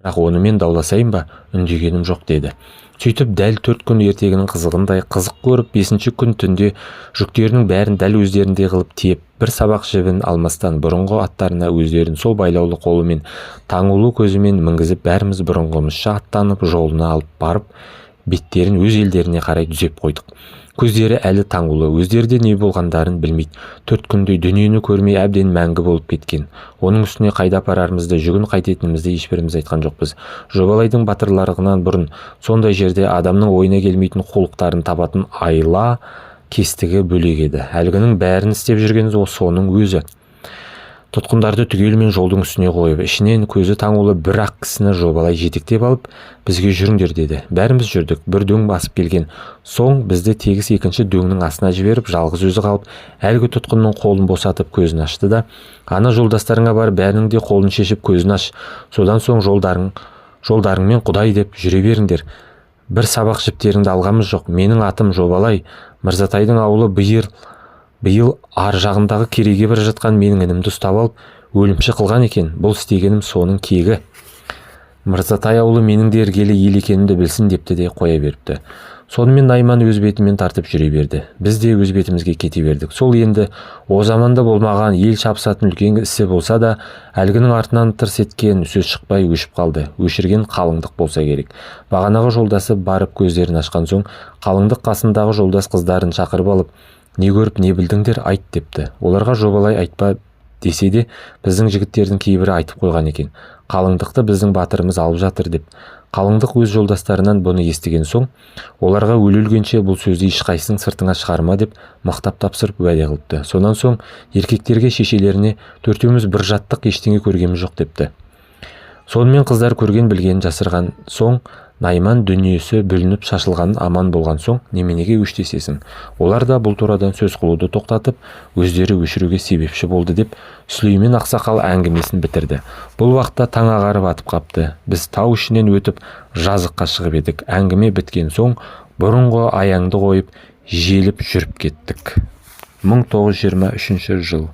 Бірақ онымен дауласайын ба, үндегенім жоқ деді. Сөйтіп дәл 4 күн ертегінің қызығындай қызық көріп, 5-ші күн түнде жүктерінің бәрін дәл өздеріндей қылып тиеп, бір сабақ жібін алмастан бұрынғы аттарына өздерін сол байлаулы қолымен, таңулы көзімен мінгізіп, бәріміз бұрынғымызша аттанып, жолына алып барып, беттерін өз елдеріне қарай түзеп қойдық. Көздері әлі таңулы, өздерде не болғандарын білмейді. 4 күндей дүниені көрмей әбден мәңгі болып кеткен. Оның үстіне қайда апарарымызды, жүгін қайтетінімізді ешбіріміз айтқан жоқпыз. Жобалайдың батырларынан бұрын сондай жерде адамның ойына келмейтін қулықтарын табатын айла кестігі бөлек еді. Әлгінің бәрін істеп жүрген соның өзі. Тұтқындарды түгелімен жолдың үстіне қойып, ішінен көзі таңулы бір ақ кісіні жобалай жетектеп алып, бізге жүріңдер деді. Бәріміз жүрдік. Бір дөң басып келген соң бізді тегіс екінші дөңнің астына жіберіп, жалғыз өзі қалып, әлгі тұтқынның қолын босатып көзін ашты да, ана жолдастарыңа бар, бәрінің де қолын шешіп көзін аш. Содан соң жолдарыңмен Құдай деп жүре беріңдер. Бір сабақ жіптеріңді алғамыз жоқ. Менің атым Жобалай. Мырзатайдың ауылы биыл ар жағындағы керейге бара жатқан менің інімді ұстап алып, өлімші қылған екен. Бұл істегенім соның кегі. Мырзатай ауылы менің де іргелі ел екенімді білсін депті де қоя беріпті. Сонымен Найман өз бетімен тартып жүре берді. Біз де өз бетімізге кете бердік. Сол енді о заманда болмаған ел шапсатын үлкен ісі болса да, әлгінің артынан тырс еткен сөз шықпай өшіп қалды. Өшірген қалыңдық болса керек. Бағанағы жолдасы барып көздерін ашқан соң, қалыңдық қасындағы жолдас қыздарын шақырып алып, не көріп не білдіңдер, айт депті. Оларға Жобалай айтпа десе де, біздің жігіттердің кейбірі айтып қойған екен. Қалыңдықты біздің батырымыз алып жатыр деп. Қалыңдық өз жолдастарынан бұны естіген соң, оларға өле-өлгенше бұл сөзді ешқайсың сыртыңа шығарма деп мақтап тапсырып уәде қылыпты. Сонан соң еркектерге, шешелеріне, төртеуміз бір жаттық, ештеңе көргеміз жоқ депті. Сонымен қыздар көрген білгенін жасырған соң, Найман дүниесі бүлініп шашылған аман болған соң, неменеге өштесесің? Олар да бұл турадан сөз қылуды тоқтатып, өздері өшіруге себепші болды деп, Сүлеймен ақсақал әңгімесін бітірді. Бұл уақытта таң ағарып атып қапты. Біз тау ішінен өтіп, жазыққа шығып едік. Әңгіме біткен соң, бұрынғы аяңды қойып, желіп жүріп кеттік. 1923 жыл.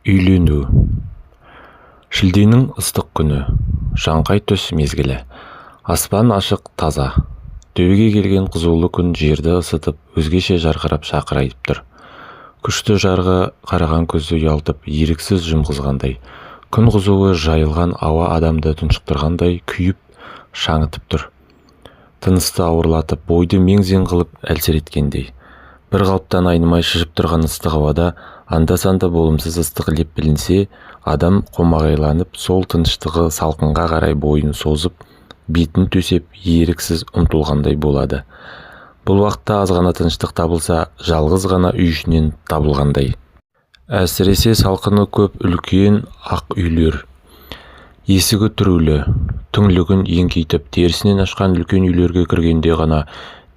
Үйлену. Шілденің ыстық күні, жаңқай түс мезгілі. Аспан ашық, таза. Төбеге келген қызулы күн жерді ысытып, өзгеше жарқырап шақырайып тұр. Күшті жарғы қараған көзді ұялтып, еріксіз жұмғызғандай. Күн қызуы жайылған ауа адамды тұншықтырғандай күйіп, шаңытып тұр. Тынысты ауырлатып, бойды мең-зең қылып әлсіреткендей. Бір қалыптан айнымай шыжып тұрған ыстық ауада анда-санда болымсыз ыстық леп білінсе, адам қомағайланып, сол тыныштығы салқынға қарай бойын созып, бетін төсеп, еріксіз ұмтылғандай болады. Бұл уақытта аз ғана тыныштық табылса, жалғыз ғана үй ішінен табылғандай. Әсіресе салқыны көп үлкен ақ үйлер. Есігі түрулі, түңлігін еңкейтіп, терісінен ашқан үлкен үйлерге кіргенде ғана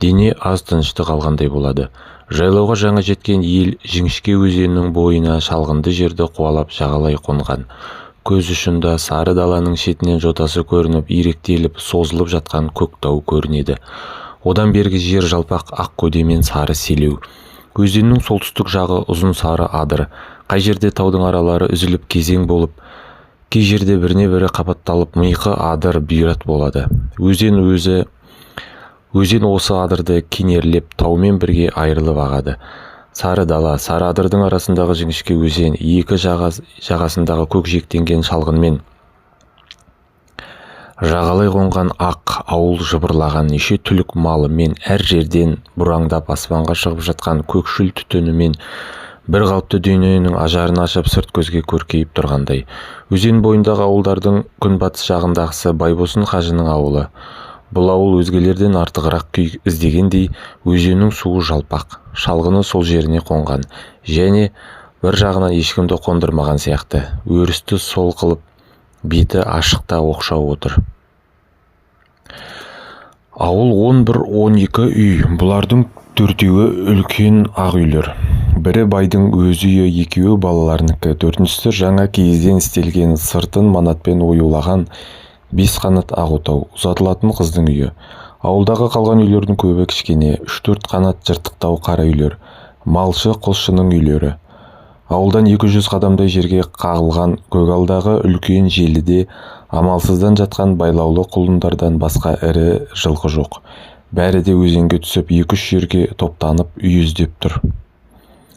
дене аз тыныштық алғандай болады. Жайлауға жаңа жеткен ел Жіңішке өзенінің бойына шалғынды жерді қуалап жағалай қонған. Көз ұшында сары даланың шетінен жотасы көрініп, иректеліп, созылып жатқан көктау көрінеді. Одан бергі жер жалпақ ақ көдемен сары селеу. Өзеннің солтүстік жағы ұзын сары адыр. Қай жерде таудың аралары үзіліп кезең болып, кей жерде біріне бірі қабатталып, миқы адыр бұйрат болады. Өзен осы адырды кенерлеп, таумен бірге айырылып ағады. Сары дала, сары адырдың арасындағы Жіңішке өзен, екі жағасындағы көкжиектенген шалғынмен жағалай қонған ақ ауыл жыбырлаған неше түлік малымен, әр жерден бұраңдап аспанға шығып жатқан көкшіл түтінімен бір қалыпты дүниенің ажарын ашып сырт көзге көркейіп тұрғандай. Өзен бойындағы ауылдардың күнбатыс жағындағысы Байбосын қажының ауылы. Бұл ауыл өзгелерден артығырақ күй іздегендей, өзеннің суы жалпақ, шалғыны сол жеріне қонған, және бір жағынан ешкімді қондырмаған сияқты, өрісті сол қылып, беті ашықта оқшау отыр. Ауыл 11-12 үй, бұлардың төртеуі үлкен ақ үйлер. Бірі байдың өз үйі, екеуі балаларынікі, төртіншісі жаңа киізден істелген сыртын манатпен оюлаған 5 қанат ақ отау, ұзатылатын қыздың үйі. Ауылдағы қалған үйлердің көбі кішкене, 3-4 қанат жыртықтау қара үйлер, малшы қосшының үйлері. Ауылдан 200 қадамдай жерге қағылған көгалдағы үлкен желіде амалсыздан жатқан байлаулы құлындардан басқа ірі жылқы жоқ. Бәрі де өзенге түсіп 2-3 жерге топтанып үйездеп тұр.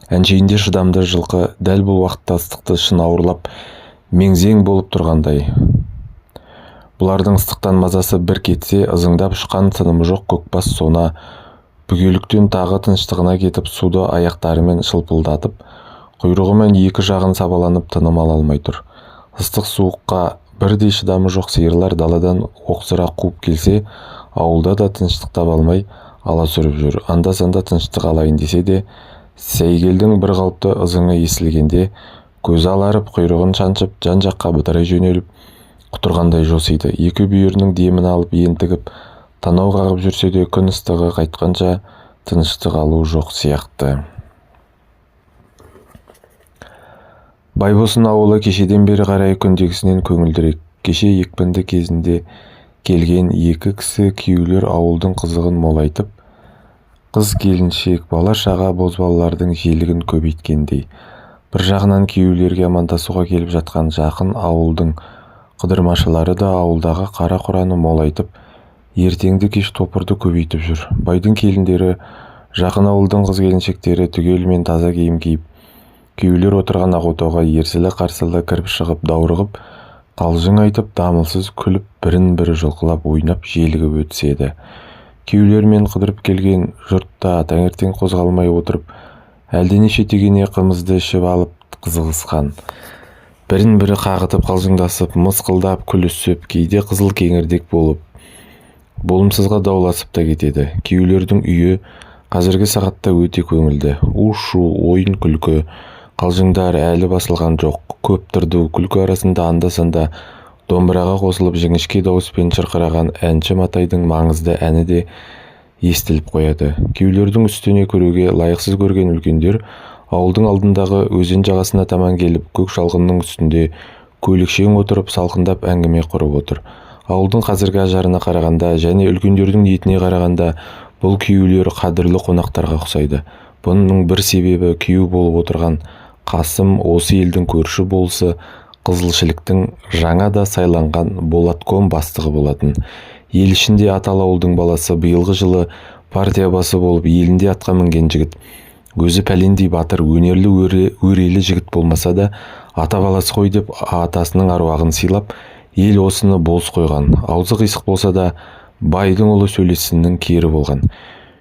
Әншейінде шыдамды жылқы дәл бұл уақытта ыстықты шынауырлап меңзең болып тұрғандай. Бұлардың ыстықтан мазасы бір кетсе, ызыңдап ұшқан тынымы жоқ көкбас сона бүгеліктен тағы тыныштығына кетіп суды аяқтарымен шылпылдатып, құйрығымен екі жағын сабаланып тыным ала алмай тұр. Ыстық суыққа бірдей шыдамы жоқ сиырлар даладан оқсыра қуып келсе, ауылда да тыныштық таба алмай ала сүріп жүр. Анда-санда тыныштық алайын десе де, сәйгелдің бір қалыпты ызыңы естілгенде, көзі аларып, құйрығын шаншып, жан-жаққа бытырай жөнеліп, құтырғандай жосиды. Екі бүйірінің демін алып ентігіп, танау қағып жүрсе де, күн ыстығы қайтқанша тыныштық алу жоқ сияқты. Байбосын ауылы кешеден бері қарай күндегісінен көңілдірек. Кеше екпінді кезінде келген екі кісі күйеулер ауылдың қызығын молайтып, қыз келіншек, бала шаға бозбалалардың желігін көбейткендей. Бір жағынан күйеулерге амандасуға келіп жатқан жақын ауылдың қыдырмашылары да ауылдағы қара құраны молайтып, ертеңді кеш топырды көбейтіп жүр. Байдың келіндері, жақын ауылдың қыз келіншектері түгелімен таза киім киіп, күйеулер отырған ақ отауға ерсілі-қарсылы кіріп шығып даурығып, қалжың айтып, дамылсыз күліп, бірін-бірі жұлқылап ойнап желігіп өтседі. Күйеулермен қыдырып келген жұртта таңертең қозғалмай отырып, әлденеше тегене қымызды ішіп алып қызығысқан. Бірін-бірі қағытып қалжыңдасып, мысқылдап күлісіп, кейде қызыл кеңірдек болып, болымсызға дауласып та кетеді. Күйеулердің үйі қазіргі сағатта өте көңілді. У-шу, ойын күлкі, қалжыңдар әлі басылған жоқ. Көп тұрды күлкі арасында анда-санда домбыраға қосылып жіңішке дауыспен шырқыраған әнші Матайдың маңызды әні де естіліп қояды. Күйеулердің үстіне көруге лайықсыз көрген үлкендер ауылдың алдындағы өзен жағасына таман келіп, көк шалғынның үстінде көйлекшең отырып, салқындап әңгіме құрып отыр. Ауылдың қазіргі ажарына қарағанда және үлкендердің ниетіне қарағанда бұл күйеулер қадірлі қонақтарға ұқсайды. Бұның бір себебі күйеу болып отырған Қасым осы елдің көрші болысы Қызылшіліктің жаңа да сайланған Болатком бастығы болатын. Ел ішінде аталы ауылдың баласы биылғы жылы партия басы болып елінде атқа мінген жігіт. Өзі пәлендей батыр, өнерлі өрелі жігіт болмаса да, ата баласы қой деп атасының аруағын сыйлап, ел осыны болыс қойған. Аузы қисық болса да, байдың ұлы сөйлесінің кері болған.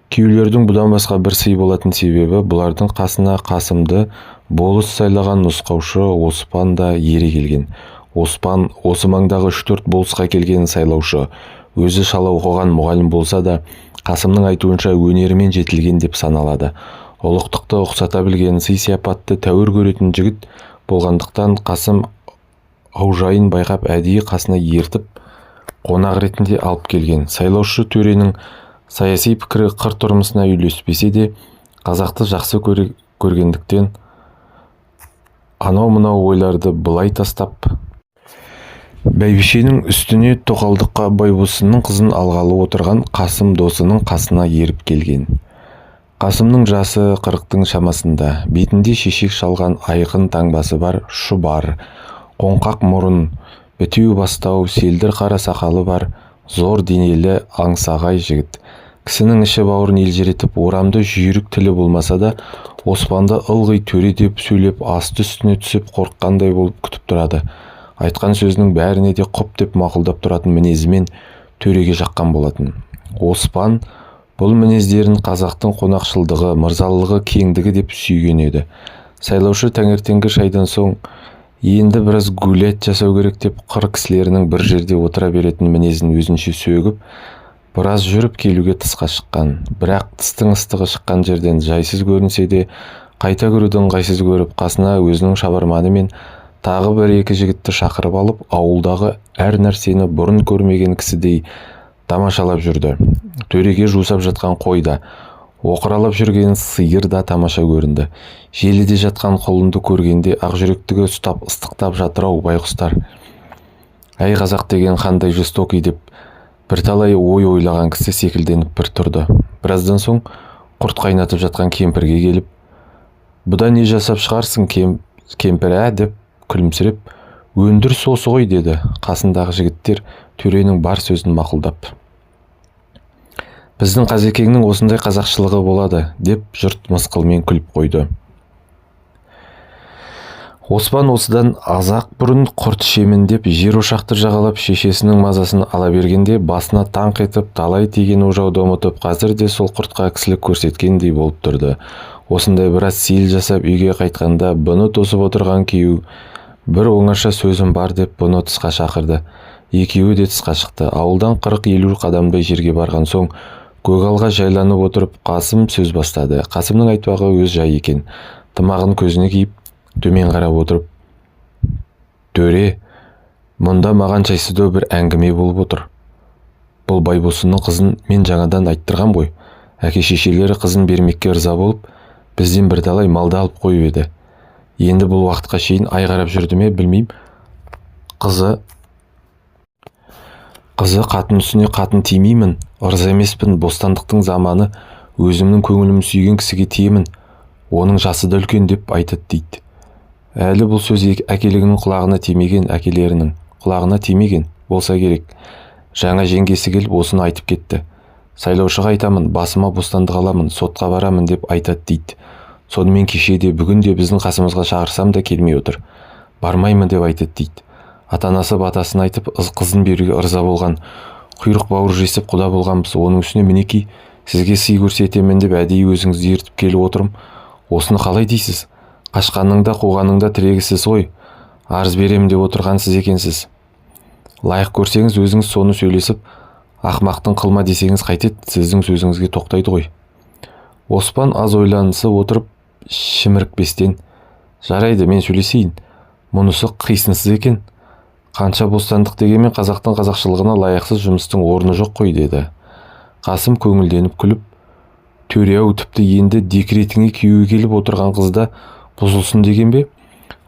Күйеулердің бұдан басқа бір сый болатын себебі, бұлардың қасына Қасымды болыс сайлаған нұсқаушы Оспан да ере келген. Оспан осы маңдағы 3-4 болысқа келген сайлаушы. Өзі шала оқыған мұғалім болса да, Қасымның айтуынша өнерімен жетілген деп саналады. Ұлықтықты ұқсата білген, сый-сияпатты тәуір көретін жігіт болғандықтан Қасым аужайын байқап әдейі қасына ертіп, қонақ ретінде алып келген. Сайлаушы төренің саяси пікірі қыр тұрмысына үйлеспесе де, қазақты жақсы көргендіктен анау-мынау ойларды былай тастап, бәйбішенің үстіне тоқалдыққа Байбосынның қызын алғалы отырған Қасым досының қасына еріп келген. Қасымның жасы 40-тың шамасында, бетінде шешек шалған айқын таңбасы бар, шұбар, қоңқақ мұрын, бітеу бастау, селдір қара сақалы бар, зор денелі аңсағай жігіт. Кісінің іші бауырын елжіретіп, орамды жүйрік тілі болмаса да, Оспанды ылғи төре деп сөйлеп, асты үстіне түсіп қорыққандай болып күтіп тұрады. Айтқан сөзінің бәріне де құп деп мақұлдап тұратын мінезімен төреге жаққан болатын. Оспан бұл мінездерін қазақтың қонақшылдығы, мырзалығы, кеңдігі деп сүйген еді. Сайлаушы таңертеңгі шайдан соң енді біраз гулять жасау керек деп қыр кісілерінің бір жерде отыра беретін мінезін өзінше сөгіп, біраз жүріп келуге тысқа шыққан. Бірақ тыстың ыстығы шыққан жерден жайсыз көрінсе де, қайта кіруді ыңғайсыз көріп, қасына өзінің шабарманы мен тағы бір-екі жігітті шақырып алып, ауылдағы әр нәрсені бұрын көрмеген кісідей тамашалап жүрді. Төреге жусап жатқан қой да, оқыралап жүрген сиыр да тамаша көрінді. Желіде жатқан құлынды көргенде ақжүректігі ұстап ыстықтап жатыр-ау байқұстар. Әй қазақ деген қандай жестоки деп бірталай ой ойлаған кісі секілденіп бір тұрды. Біраздан соң құрт қайнатып жатқан кемпірге келіп, Бұда не жасап шығарсың кемпір деп күлімсіреп, өндіріс осы ғой деді. Қасындағы жігіттер төренің бар сөзін мақұлдап. Біздің Қазекеңнің осындай қазақшылығы болады деп жұрт мысқылмен күліп қойды. Оспан осыдан азақ бұрын құрт ішемін деп жер ошақты жағалап шешесінің мазасын ала бергенде басына таңқ етіп талай тиген ожауды ұмытып қазір де сол құртқа кісілік көрсеткендей болып тұрды. Осындай біраз сейіл жасап үйге қайтқанда бұны тосып отырған күйеу бір оңаша сөзім бар деп бұны тысқа шақырды. Екеуі де тысқа шықты. Ауылдан 40-50 қадамдай жерге барған соң көгалға жайланып отырып Қасым сөз бастады. Қасымның айтпағы өз жай екен. Тымағын көзіне киіп төмен қарап отырып, төре, мұнда маған жайсыздау бір әңгіме болып отыр. Бұл Байбосынның қызын мен жаңадан айттырған ғой. Әке-шешелері қызын бермекке ырза болып, бізден бірталай малды алып қойып еді. Енді бұл уақытқа шейін ай қарап жүрді ме білмеймін. Қызы қатын үстіне қатын тимеймін, ырза емеспін, бостандықтың заманы, өзімнің көңілім сүйген кісіге тиемін, оның жасы да үлкен деп айтады дейді. Әлі бұл сөз әкелігінің құлағына тимеген, әкелерінің құлағына тимеген болса керек. Жаңа жеңгесі келіп осыны айтып кетті. Сайлаушыға айтамын, басыма бостандық аламын, сотқа барамын деп айтады дейді. Сонымен кеше де бүгін де біздің қасымызға шақырсам да келмей отыр. Бармаймын деп айтады дейді. Ата-анасы батасын айтып, қызын беруге ырза болған. Құйрық бауыр жесіп құда болғанбыз. Оның үстіне мінекей, сізге сый көрсетемін деп әдейі өзіңізді ертіп келіп отырым. Осыны қалай дейсіз? Қашқанның да қуғанның да тірегісіз ғой. Арыз беремін деп отырған сіз екенсіз. Лайық көрсеңіз өзіңіз соны сөйлесіп, ақмақтың қылма десеңіз қайтеді, сіздің сөзіңізге тоқтайды ғой. Оспан аз ойланысы отырып, шімірікпестен, жарайды, мен сөйлесейін. Мұнысы қисынсыз екен. Қанша бостандық дегенмен қазақтың қазақшылығына лайықсыз жұмыстың орны жоқ қой деді. Қасым көңілденіп күліп, төре-ау, тіпті енді декретіңе күйеуге келіп отырған қызда бұзылсын деген бе?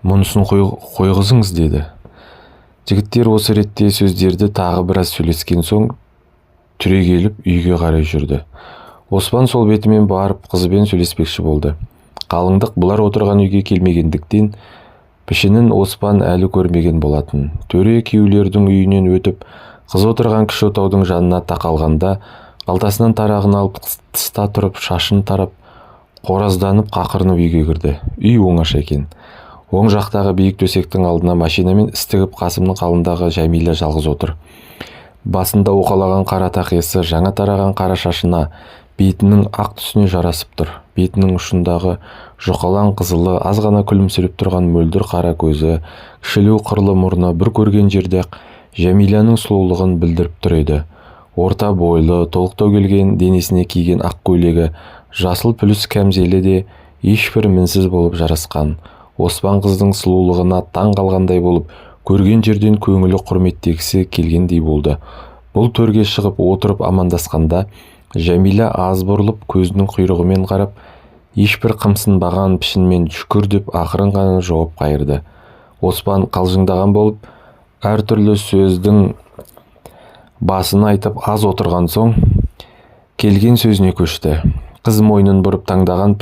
Мұнысын қойғызыңыз деді. Жігіттер осы ретте сөздерді тағы біраз сөйлескен соң түрегеліп үйге қарай жүрді. Оспан сол бетімен барып қызбен сөйлеспекші болды. Қалыңдық бұлар отырған үйге келмегендіктен пішінін Оспан әлі көрмеген болатын. Төре күйеулердің үйінен өтіп, қыз отырған кіші отаудың жанына тақалғанда, қалтасынан тарағын алып тыста тұрып, шашын тарап, қоразданып қақырынып үйге кірді. Үй оңаша екен. Оң жақтағы биік төсектің алдына машинамен істігіп Қасымның қалындағы Жәмила жалғыз отыр. Басында оқалаған қара тақиясы жаңа тараған қара шашына, бетінің ақ түсіне жарасып тұр. Бетінің ұшындағы жұқалаң қызылы, аз ғана күлімсіреп тұрған мөлдір қара көзі, кішілеу қырлы мұрны бір көрген жерде-ақ Жәмиланың сұлулығын білдіріп тұр еді. Орта бойлы, толықтау келген денесіне киген ақ көйлегі, жасыл пүліс кәмзелі де ешбір мінсіз болып жарасқан. Оспан қыздың сұлулығына таң қалғандай болып, көрген жерден көңілі құрметтегісі келгендей болды. Бұл төрге шығып отырып амандасқанда, Жәмила аз бұрылып көзінің құйрығымен қарап, ешбір қымсынбаған пішінмен шүкір деп ақырын ғана жауап қайырды. Оспан қалжыңдаған болып, әртүрлі сөздің басын айтып аз отырған соң, келген сөзіне көшті. Қыз мойнын бұрып таңданған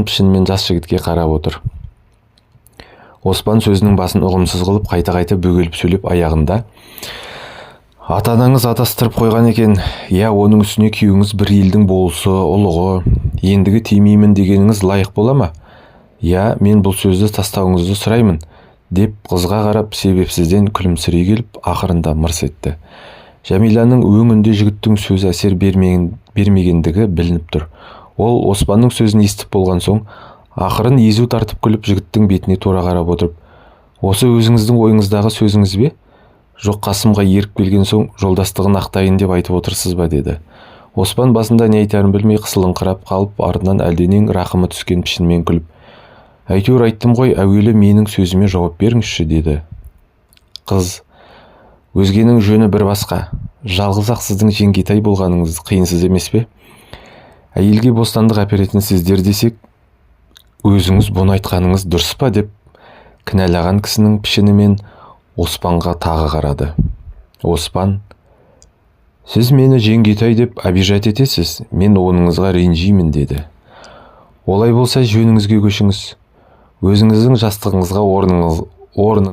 пішінмен жас жігітке қарап отыр. Оспан сөзінің басын ұғымсыз қылып қайта-қайта бөгеліп сөйлеп аяғында: Ата-анаңыз атастырып қойған екен, я оның үстіне күйеуіңіз бір елдің болысы, ұлығы, ендігі тимеймін дегеніңіз лайық бола ма? Я, мен бұл сөзді тастауыңызды сұраймын, деп қызға қарап себепсізден күлімсірей келіп, ақырында мырс етті. Жәмиланың өңінде жігіттің сөз әсер бермегендігі білініп тұр. Ол Оспанның сөзін естіп болған соң, ақырын езу тартып күліп жігіттің бетіне тура қарап отырып: Осы өзіңіздің ойыңыздағы сөзіңіз бе? Жоқ, Қасымға еріп келген соң жолдастығын ақтайын деп айтып отырсыз ба деді. Оспан басында не айтарын білмей қысылыңқырап қалып, артынан әлденең рақымы түскен пішінмен күліп: Әйтеуір айттым ғой, әуелі менің сөзіме жауап беріңізші деді. Қыз: Өзгенің жөні бір басқа. Жалғыз-ақ сіздің жеңгетай болғаныңыз қиынсыз емес пе? Әйелге бостандық әперетін сіздер десек, өзіңіз бұны айтқаныңыз дұрыс па деп кінәлаған кісінің пішінімен Оспанға тағы қарады. Оспан: Сіз мені жеңгетай деп обижать етесіз, мен оныңызға ренжимін деді. Олай болса жөніңізге көшіңіз. Өзіңіздің жастығыңызға орның